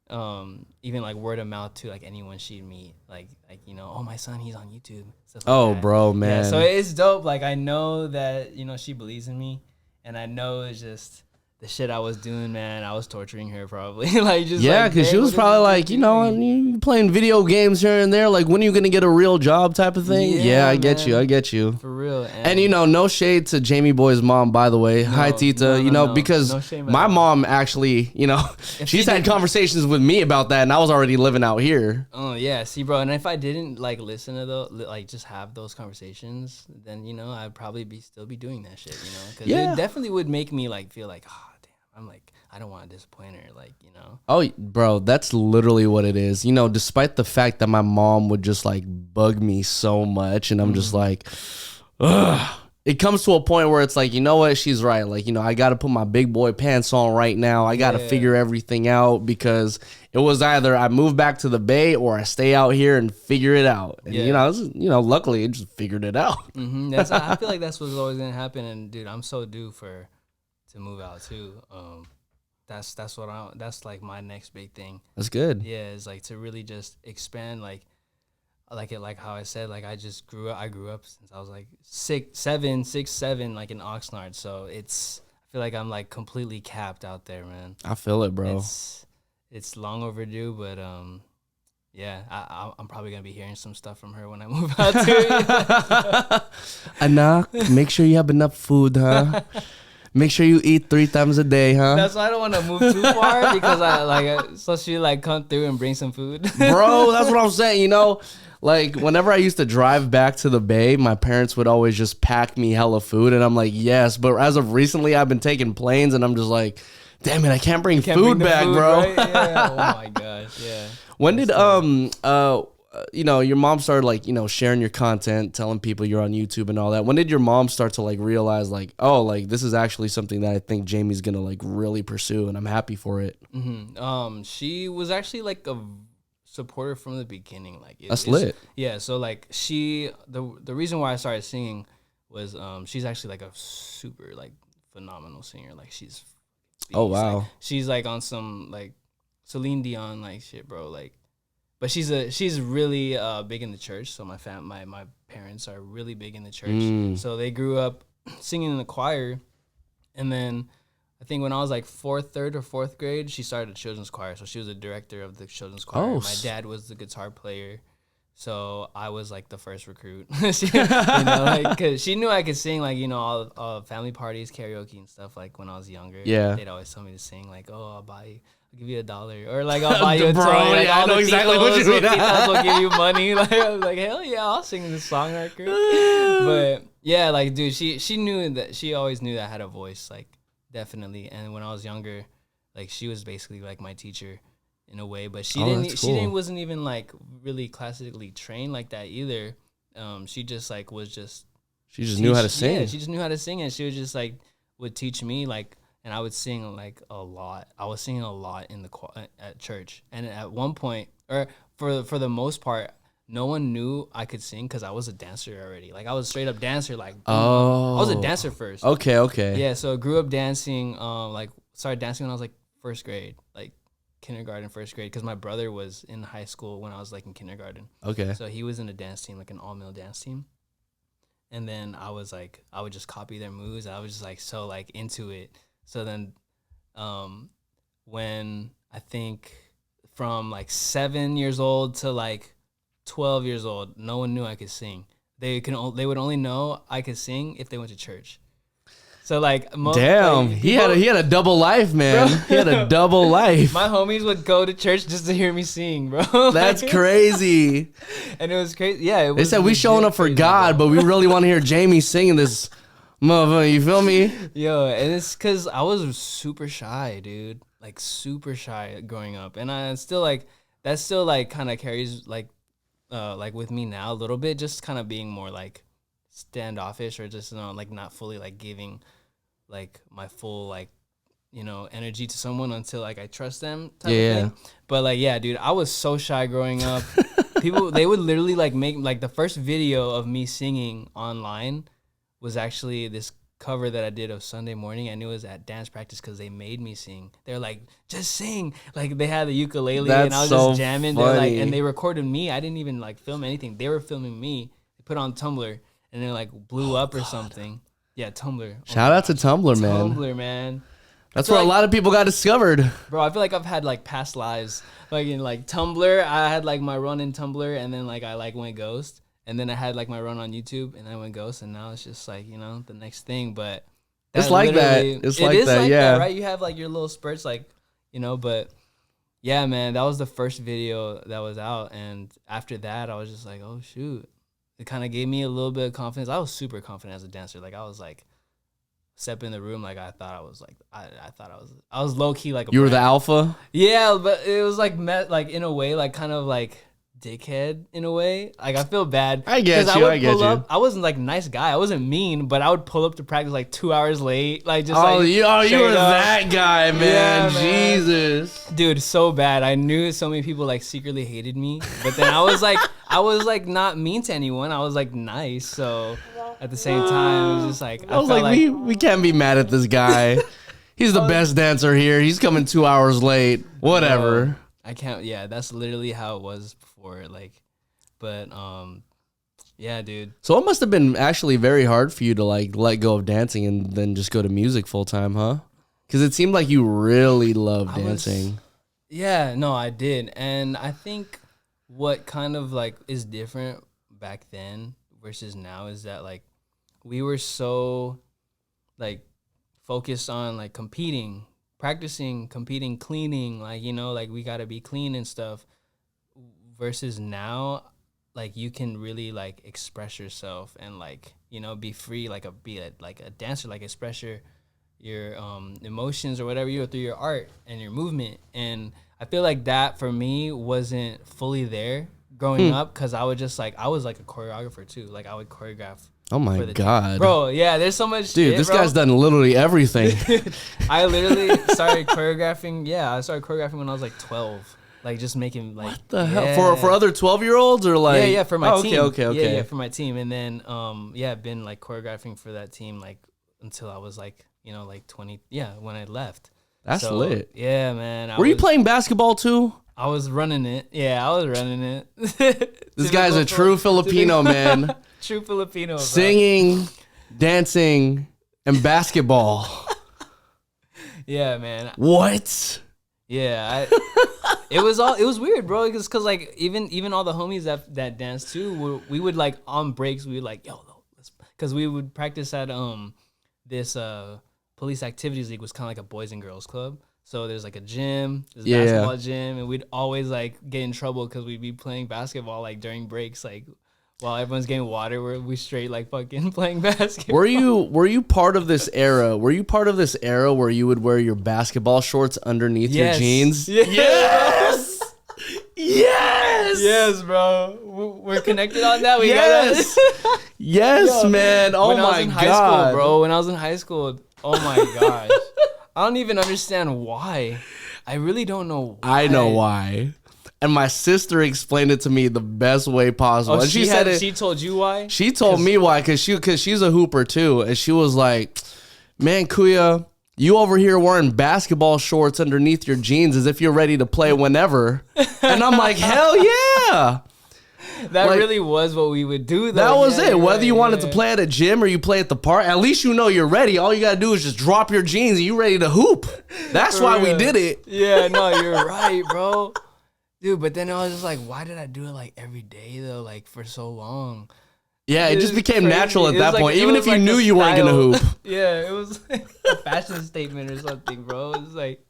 even like word of mouth to like anyone she'd meet. Like you know, oh, my son, he's on YouTube. Stuff like that. Bro, man. Yeah, so it's dope. Like I know that, you know, she believes in me, and I know it's just the shit I was doing, man. I was torturing her probably. Like just because she was probably like, you know, you playing video games here and there. Like, when are you gonna get a real job, type of thing? Yeah, I get you. For real. And you know, no shade to Jamieboy's mom, by the way. Hi, Tita. You know, because my mom actually, you know, she's had conversations with me about that, and I was already living out here. Oh yeah, see, bro. And if I didn't like listen to those, like just have those conversations, then, you know, I'd probably still be doing that shit. You know, because it definitely would make me like feel like, oh, I'm like, I don't want to disappoint her, like, you know. Oh, bro, that's literally what it is. You know, despite the fact that my mom would just like bug me so much, and I'm just like, ugh. It comes to a point where it's like, you know what, she's right. Like, you know, I got to put my big boy pants on right now. I got to figure everything out, because it was either I move back to the Bay or I stay out here and figure it out. And, you know, luckily it just figured it out. I feel like that's what's always going to happen. And dude, I'm so due to move out too. That's like my next big thing. That's good. Yeah, it's like to really just expand, like how I said, like I grew up since I was like 6, 7, like in Oxnard. So I feel like I'm like completely capped out there, man. I feel it, bro. It's long overdue, but yeah, I'm probably gonna be hearing some stuff from her when I move out too. Anak, make sure you have enough food, huh? Make sure you eat 3 times a day, huh? That's why I don't want to move too far, because so she like come through and bring some food. Bro, that's what I'm saying, you know? Like, whenever I used to drive back to the Bay, my parents would always just pack me hella food, and I'm like, yes. But as of recently, I've been taking planes, and I'm just like, damn it, I can't bring food back, bro. Right? Yeah. Oh my gosh, yeah. When did you know, your mom started like, you know, sharing your content, telling people you're on YouTube and all that? When did your mom start to like realize like, oh, like this is actually something that I think Jamie's gonna like really pursue, and I'm happy for it? She was actually like a supporter from the beginning. Like that's lit. Yeah. So like the reason why I started singing was she's actually like a super like phenomenal singer. Like she's oh wow. Like, she's like on some like Celine Dion like shit, bro. Like. But she's really big in the church. So my parents are really big in the church. So they grew up singing in the choir, and then I think when I was like 3rd or 4th grade, she started a children's choir. So she was a director of the children's choir. Oh. My dad was the guitar player, so I was like the first recruit. You know, like, cause she knew I could sing, like, you know, all family parties, karaoke and stuff. Like when I was younger, they'd always tell me to sing. Like, oh, I'll give you $1, or like I'll buy you a toy. Like, I know exactly what you mean. I'll give you money. Like I was like, hell yeah, I'll sing this song record. But yeah, like dude, she knew that, she always knew that I had a voice, like definitely. And when I was younger, like she was basically like my teacher in a way, but she wasn't even like really classically trained like that either. She just like she just knew how to sing. Yeah, she just knew how to sing, and she was just like would teach me like. And I would sing like a lot. I was singing a lot in at church. And at one point, or for the most part, no one knew I could sing because I was a dancer already. Like I was a straight up dancer. Like I was a dancer first. Okay. Yeah, so I grew up dancing. Like started dancing when I was like 1st grade. Like kindergarten, first grade, because my brother was in high school when I was like in kindergarten. Okay. So he was in a dance team, like an all-male dance team. And then I was like, I would just copy their moves. I was just like so like into it. So then when I think from like 7 years old to like 12 years old, no one knew I could sing. They would only know I could sing if they went to church. So like, damn, he had a double life, man. Bro. He had a double life. My homies would go to church just to hear me sing, bro. That's crazy. And it was crazy. Yeah, they said we showing up for God, bro. But we really want to hear Jamie singing this, motherfucker. You feel me? Yo, and it's because I was super shy, dude. Like super shy growing up, and I still like that. Still like kind of carries like with me now a little bit. Just kind of being more like standoffish, or just like not fully like giving like my full like energy to someone until like I trust them type of thing. But like, yeah, dude, I was so shy growing up. People, they would literally like make like the first video of me singing online was actually this cover that I did of Sunday Morning. I knew it was at dance practice because they made me sing. They're like, just sing. Like they had the ukulele and I was just jamming. They're like, and they recorded me. I didn't even like film anything. They were filming me. They put it on Tumblr and it like blew up or something. Yeah, Tumblr. Shout out to Tumblr, man. Tumblr, man. That's where a lot of people got discovered. Bro, I feel like I've had like past lives. Like in like Tumblr, I had like my run in Tumblr, and then like I like went ghost, and then I had like my run on YouTube, and I went ghost, and now it's just like the next thing. But it's like that. It's like that, yeah. Right? You have like your little spurts, like but yeah, man, that was the first video that was out, and after that, I was just like, oh shoot. It kind of gave me a little bit of confidence. I was super confident as a dancer. Like I was like, step in the room, like I thought I was like, I was low key like. You were the alpha. Yeah, but it was like like in a way, like kind of like dickhead in a way. Like I feel bad. I get you. I wasn't like a nice guy. I wasn't mean, but I would pull up to practice like 2 hours late. Like just you were that guy, man. Yeah, Jesus, dude, so bad. I knew so many people like secretly hated me, but then I was like not mean to anyone. I was like nice. So at the same time, it was just like I was like we can't be mad at this guy. He's the best dancer here. He's coming 2 hours late. Whatever. I can't. Yeah, that's literally how it was before. Like, but yeah, dude. So it must have been actually very hard for you to like let go of dancing and then just go to music full time, huh? Because it seemed like you really loved dancing. Yeah, no, I did, and I think what kind of like is different back then versus now is that like we were so like focused on like competing, practicing, competing, cleaning, like like we gotta be clean and stuff. Versus now, like you can really like express yourself and like be free, like be a dancer, like express your emotions or whatever you through your art and your movement. And I feel like that for me wasn't fully there growing up because I was like a choreographer too. Like I would choreograph. Oh my God, bro! Yeah, there's so much. Dude, this guy's done literally everything. I literally started choreographing. Yeah, I started choreographing when I was like 12. Like just making like what the hell for other 12-year-olds or like yeah for my team. Okay. Yeah, for my team. And then I've been like choreographing for that team like until I was like like 20 when I left. That's lit. Yeah, man. Were you playing basketball too? I was running it. Yeah, I was running it. This guy's a true Filipino, man. True Filipino, bro. Singing, dancing, and basketball. Yeah, man. What? Yeah, it was weird, bro. Cause like even all the homies that dance too, we would like on breaks we would like cause we would practice at this police activities league was kind of like a boys and girls club. So there's like a gym, there's a basketball gym, and we'd always like get in trouble because we'd be playing basketball like during breaks, like while everyone's getting water, we straight like fucking playing basketball. Were you part of this era? Were you part of this era where you would wear your basketball shorts underneath your jeans? Yes. Yes, bro. We're connected on that. Yes, yes, man. Oh my God, bro. When I was in high school, oh my gosh, I don't even understand why. I really don't know why. I know why. And my sister explained it to me the best way possible. Oh, and she told you why? She told me why, cause she's a hooper too, and she was like, "Man, Kuya, You over here wearing basketball shorts underneath your jeans as if you're ready to play whenever. And I'm like, hell yeah. That really was what we would do, though. That was it. Whether you wanted to play at a gym or you play at the park, at least you know you're ready. All you got to do is just drop your jeans and you ready to hoop. That's why we did it. Yeah, no, you're right, bro. Dude, but then I was just like, why did I do it like every day, though, like for so long? Yeah, it just became natural at that point. Even if you knew you weren't going to hoop. Yeah, it was like a fashion statement or something, bro. It was like,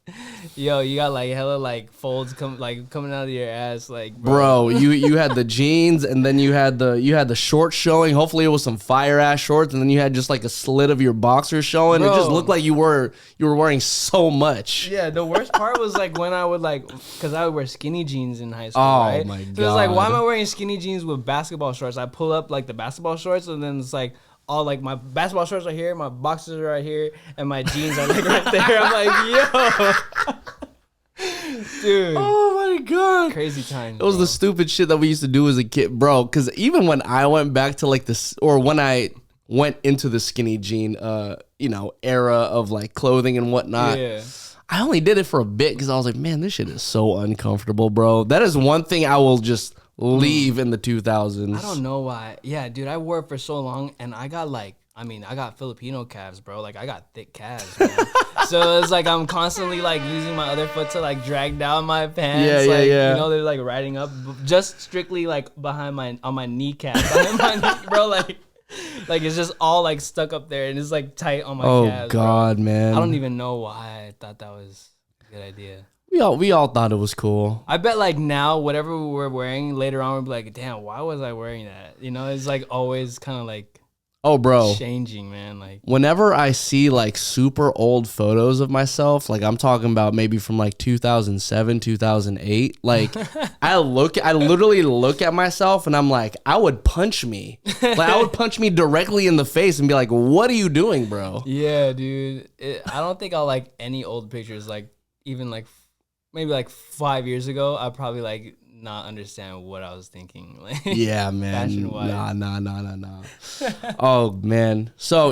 yo, you got like hella like folds coming out of your ass, like bro. You had the jeans, and then you had the shorts showing. Hopefully it was some fire ass shorts, and then you had just like a slit of your boxers showing. Bro. It just looked like you were wearing so much. Yeah, the worst part was like when I would because I would wear skinny jeans in high school. Oh right? My god! So it's like, why am I wearing skinny jeans with basketball shorts? I pull up like the basketball shorts, and then it's like all like my basketball shorts are here, my boxers are right here, and my jeans are like right there. I'm like, yo, dude. Oh my god, crazy time. It was the stupid shit that we used to do as a kid, bro. Because even when I went back to like this, or when I went into the skinny jean, era of like clothing and whatnot. Yeah. I only did it for a bit because I was like, man, this shit is so uncomfortable, bro. That is one thing I will just leave in the 2000s. I don't know why. Yeah, dude, I wore it for so long, and I got I got Filipino calves, bro. Like, I got thick calves, man. So it's like I'm constantly like using my other foot to like drag down my pants. Yeah. You know, they're like riding up, just strictly like on my kneecap, behind my knee, bro. Like it's just all like stuck up there, and it's like tight on my calves. Oh god, bro. man. I don't even know why I thought that was a good idea. We all thought it was cool. I bet like now, whatever we were wearing later on, we'll be like, damn, why was I wearing that? You know, it's like always kind of like, oh, bro, changing, man. Like whenever I see like super old photos of myself, like I'm talking about maybe from like 2007, 2008, like I literally look at myself and I'm like, I would punch me. Like I would punch me directly in the face and be like, what are you doing, bro? Yeah, dude. I don't think I'll like any old pictures, like even like maybe like 5 years ago, I'd probably like not understand what I was thinking. Like, yeah, man. Fashion-wise. Nah. Oh, man. So,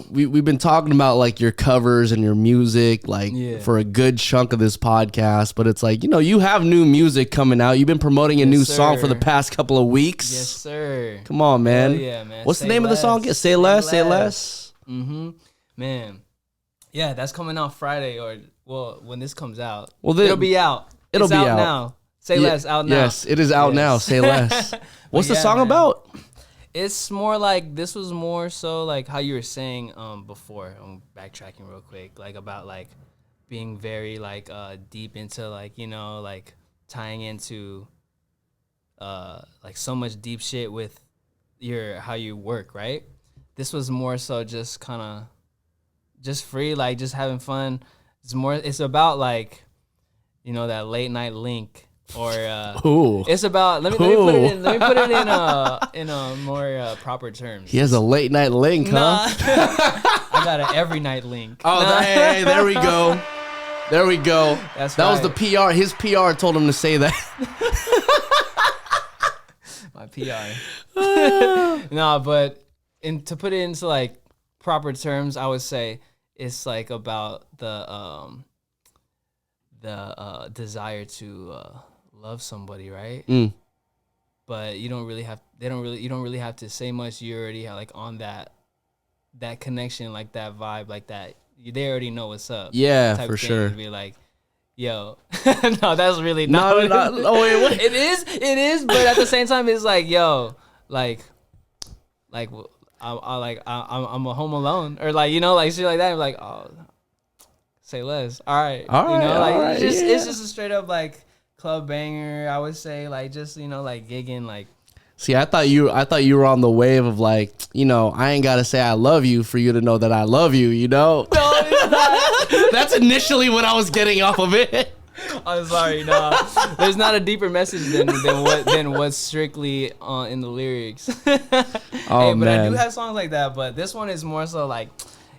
we've been talking about like your covers and your music, like for a good chunk of this podcast, but it's like, you have new music coming out. You've been promoting a new song for the past couple of weeks. Yes, sir. Come on, man. Hell yeah, man. What's the name of the song? Say Less. Mm-hmm. Man. Yeah, that's coming out Friday, or when this comes out. Well, it'll be out. It'll be out now. Say Less out now. Yes, it is out now. Say Less. What's the song about? It's more like, this was more so like how you were saying before. I'm backtracking real quick, like about like being very like deep into like, like tying into like so much deep shit with how you work, right? This was more so just kind of just free, like just having fun. It's about like, that late night link, or it's about let me put it in a more proper terms. He has a late night link, huh? I got an every night link. Oh, hey, there we go. There we go. That was the PR. His PR told him to say that. My PR. No, but to put it into like proper terms, I would say it's like about the desire to love somebody, right? But you don't really have to say much. You already have like on that connection, like that vibe, like that. They already know what's up. Yeah, for sure. Be like, yo, no, that's really not. Oh wait, what? It is, but at the same time, it's like, yo, like. I'm a home alone, or like like shit like that. I'm like, oh, say less. All right, right, it's just a straight up like club banger. I would say like just like gigging like. See, I thought you were on the wave of like I ain't gotta say I love you for you to know that I love you. No, it's not. That's initially what I was getting off of it. I'm sorry, no. There's not a deeper message than what's strictly in the lyrics. Oh, but man. I do have songs like that. But this one is more so like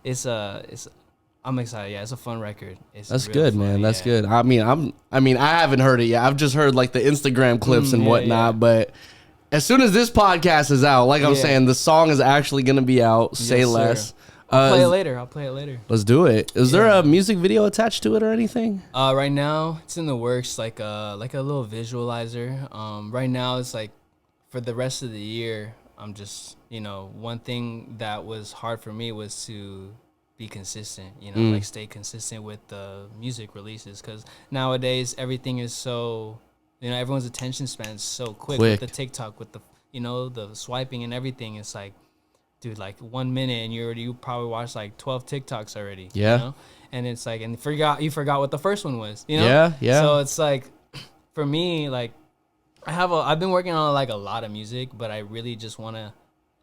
I'm excited. Yeah, it's a fun record. That's good, fun, man. That's good. I mean, I haven't heard it yet. I've just heard like the Instagram clips and whatnot. Yeah. But as soon as this podcast is out, like I'm saying, the song is actually gonna be out. Say Less. I'll play it later. Let's do it. Is there a music video attached to it or anything? Right now it's in the works, like a little visualizer. Right now it's like for the rest of the year, I'm just, one thing that was hard for me was to be consistent, like stay consistent with the music releases, because nowadays everything is so, everyone's attention span is so quick with the TikTok, with the, the swiping and everything. It's like, dude, like 1 minute and you probably watched like 12 TikToks already. Yeah. And it's like, and you forgot what the first one was, Yeah. So it's like, for me, like I've been working on like a lot of music, but I really just want to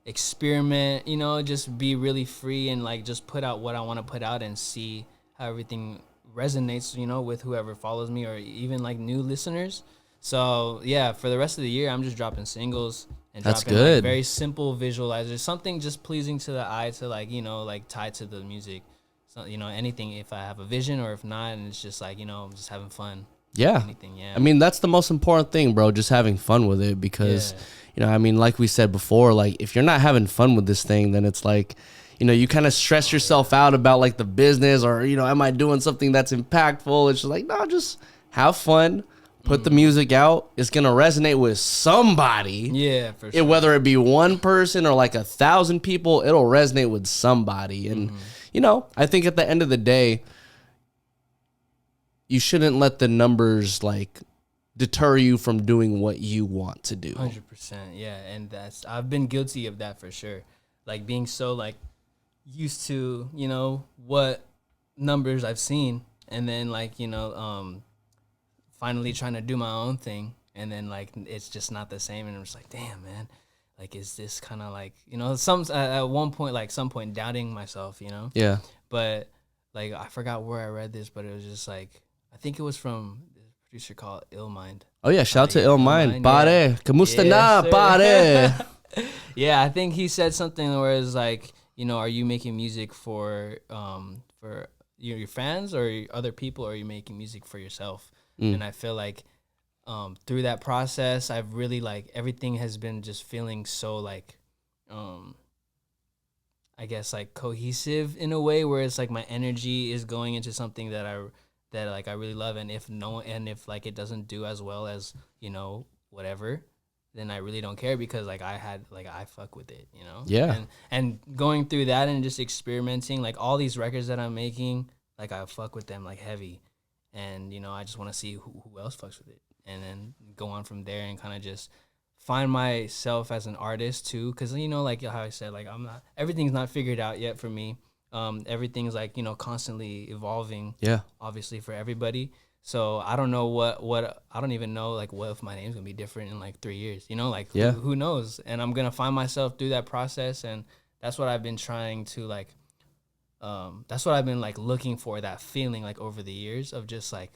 experiment, just be really free and like just put out what I want to put out and see how everything resonates, with whoever follows me or even like new listeners. So yeah, for the rest of the year, I'm just dropping singles and dropping like very simple visualizers, something just pleasing to the eye to like, like tied to the music. So, anything, if I have a vision or if not, and it's just like, I'm just having fun. Yeah. Anything, yeah. I mean, that's the most important thing, bro, just having fun with it, because I mean, like we said before, like if you're not having fun with this thing, then it's like, you kind of stress yourself out about like the business or, am I doing something that's impactful? It's just like, no, just have fun, put the music out. It's going to resonate with somebody. Yeah, for sure. Whether it be one person or like 1,000 people, it'll resonate with somebody. And, I think at the end of the day, you shouldn't let the numbers like deter you from doing what you want to do. 100%, yeah. And I've been guilty of that for sure. Like being so like used to, what numbers I've seen, and then like, finally trying to do my own thing, and then like it's just not the same, and I'm just like, damn, man, like is this kind of like, some point doubting myself, Yeah. But like I forgot where I read this, but it was just like, I think it was from a producer called Illmind. Oh yeah, shout out to Illmind. Pare, kamusta na, pare. Yeah, I think he said something where it's like, are you making music for your fans or other people, or are you making music for yourself? And I feel like through that process, I've really like everything has been just feeling so like I guess like cohesive in a way, where it's like my energy is going into something that I really love, and if like it doesn't do as well as whatever, then I really don't care, because like I fuck with it, Yeah. And going through that and just experimenting, like all these records that I'm making, like I fuck with them like heavy, and I just want to see who else fucks with it, and then go on from there and kind of just find myself as an artist too, because like how I said, like everything's not figured out yet for me. Everything's like, constantly evolving. Yeah. Obviously for everybody. So I don't know what I don't even know like what if my name's gonna be different in like 3 years. Like who knows? And I'm gonna find myself through that process, and that's what I've been trying to like. That's what I've been like looking for, that feeling like over the years of just like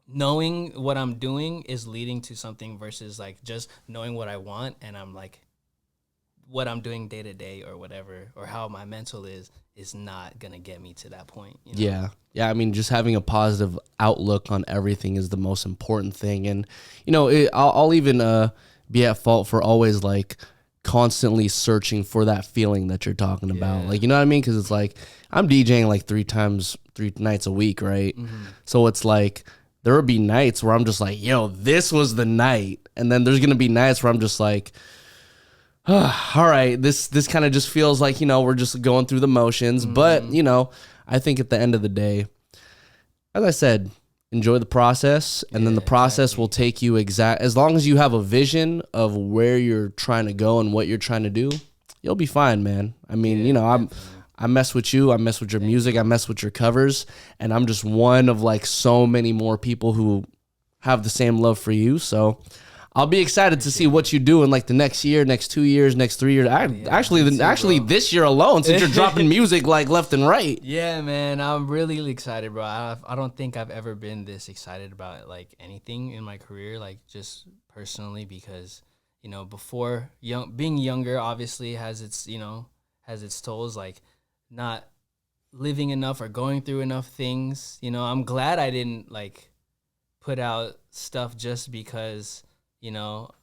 knowing what I'm doing is leading to something, versus like just knowing what I want and I'm like what I'm doing day to day or whatever, or how my mental is not gonna get me to that point. Yeah. I mean, just having a positive outlook on everything is the most important thing. And I'll even be at fault for always like constantly searching for that feeling that you're talking about. Like, you know what I mean? Because it's like I'm DJing like 3 nights a week, right? So it's like there will be nights where I'm just like, yo, this was the night, and then there's gonna be nights where I'm just like, all right, this kind of just feels like, we're just going through the motions. But, I think at the end of the day, as I said, enjoy the process, and then the process will take you as long as you have a vision of where you're trying to go and what you're trying to do, you'll be fine, man. I mean, I mess with you, I mess with your music, I mess with your covers, and I'm just one of like so many more people who have the same love for you. So I'll be excited to see what you do in like the next year, next 2 years, next 3 years. Actually, this year alone, since you're dropping music like left and right. Yeah, man, I'm really excited, bro. I don't think I've ever been this excited about like anything in my career, like just personally, because before being younger obviously has its tolls, like not living enough or going through enough things. I'm glad I didn't like put out stuff just because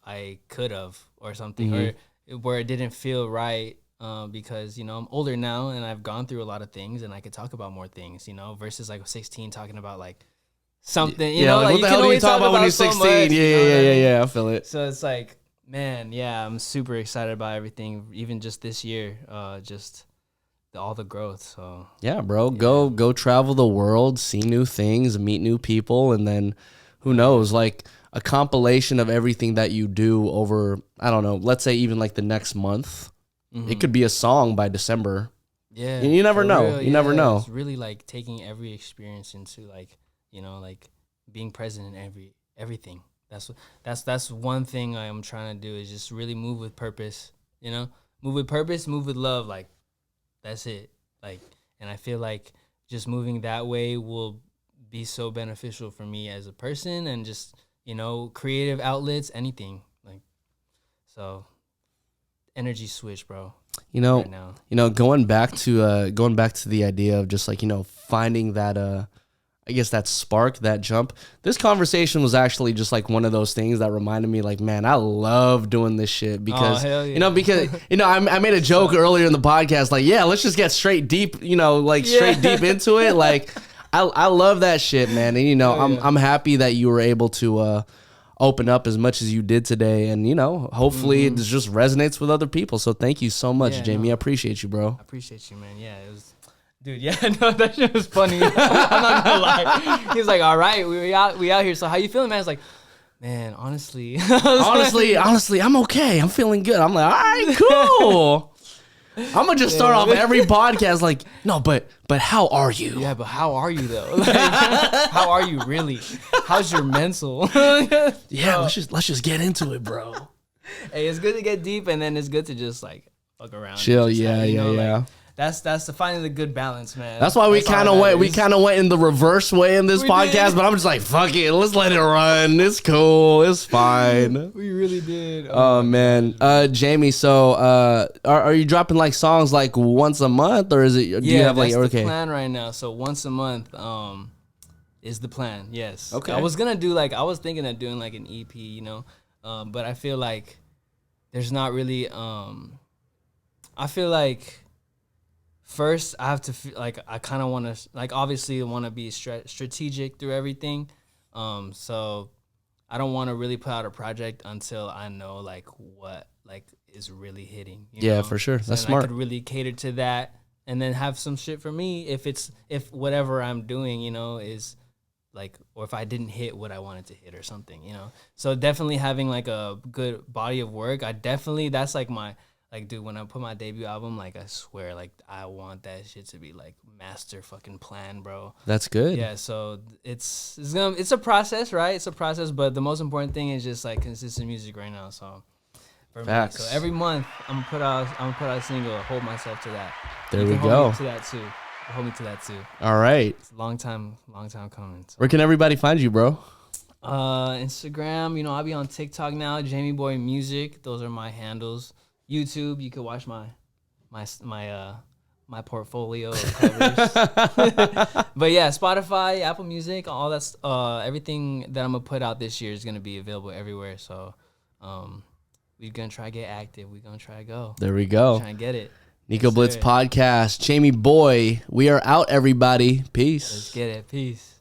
I could have or something, or where it didn't feel right because, I'm older now and I've gone through a lot of things and I could talk about more things, versus like 16 talking about like something, like, what the hell do you talk about when you're 16? Yeah, I feel it. So it's like, man, yeah, I'm super excited about everything, even just this year, just all the growth. So yeah, bro, go travel the world, see new things, meet new people, and then who knows, like a compilation of everything that you do over, I don't know, let's say even like the next month. It could be a song by December. Yeah. You never know. Real, you never know. It's really like taking every experience into like, like being present in everything. That's one thing I'm trying to do is just really move with purpose, move with purpose, move with love. Like that's it. Like, and I feel like just moving that way will be so beneficial for me as a person and just, creative outlets, anything like, so energy switch, bro. Right now. Going back to the idea of just like, finding that, I guess that spark, that jump. This conversation was actually just like one of those things that reminded me like, man, I love doing this shit because, I made a joke earlier in the podcast, like, yeah, let's just get straight deep, straight deep into it. Like, I love that shit, man. And, I'm happy that you were able to, open up as much as you did today, and hopefully it just resonates with other people. So thank you so much, Jamie. I appreciate you, bro. I appreciate you, man. Yeah, it was, dude. Yeah, no, that shit was funny. I'm not gonna lie. He was like, "All right, we out here. So how you feeling, man?" I was like, "Man, honestly, honestly, I'm okay. I'm feeling good." I'm like, "All right, cool." I'm gonna just start off every podcast like, no, but how are you? Yeah, but how are you though? Like, how are you really? How's your mental? Yeah, let's just get into it, bro. Hey, it's good to get deep, and then it's good to just like fuck around, chill. Yeah. Like, that's the finding the good balance, man. That's why we kind of went in the reverse way in this podcast, but I'm just like, fuck it, let's let it run. It's cool, it's fine. We really did. Oh man, Jamie. So, are you dropping like songs like once a month, or is it? Do you have like that's the plan right now. So once a month, is the plan. Yes. Okay. I was thinking of doing like an EP, but I feel like there's not really. I feel like. First, I have to feel like I kind of want to, like, obviously want to be strategic through everything. So I don't want to really put out a project until I know like what like is really hitting. You know? For sure. That's and smart. I could really cater to that, and then have some shit for me if whatever I'm doing, is like, or if I didn't hit what I wanted to hit or something, So definitely having like a good body of work. That's like my. Like, dude, when I put my debut album, like, I swear, like, I want that shit to be, like, master fucking plan, bro. That's good. Yeah, so it's a process, right? It's a process, but the most important thing is just, like, consistent music right now, so. For Facts. me. So every month, I'm gonna put out a single, hold myself to that. There we go. Hold me to that, too. All right. It's a long time coming. So. Where can everybody find you, bro? Instagram, I'll be on TikTok now, Jamieboy Music. Those are my handles. YouTube, you could watch my portfolio of covers. But yeah, Spotify, Apple Music, all that's everything that I'm gonna put out this year is gonna be available everywhere. So we're gonna try to get active. We're gonna try to go. There we go. Trying to get it. Nico Blitz Podcast. Jamieboy. We are out, everybody. Peace. Let's get it. Peace.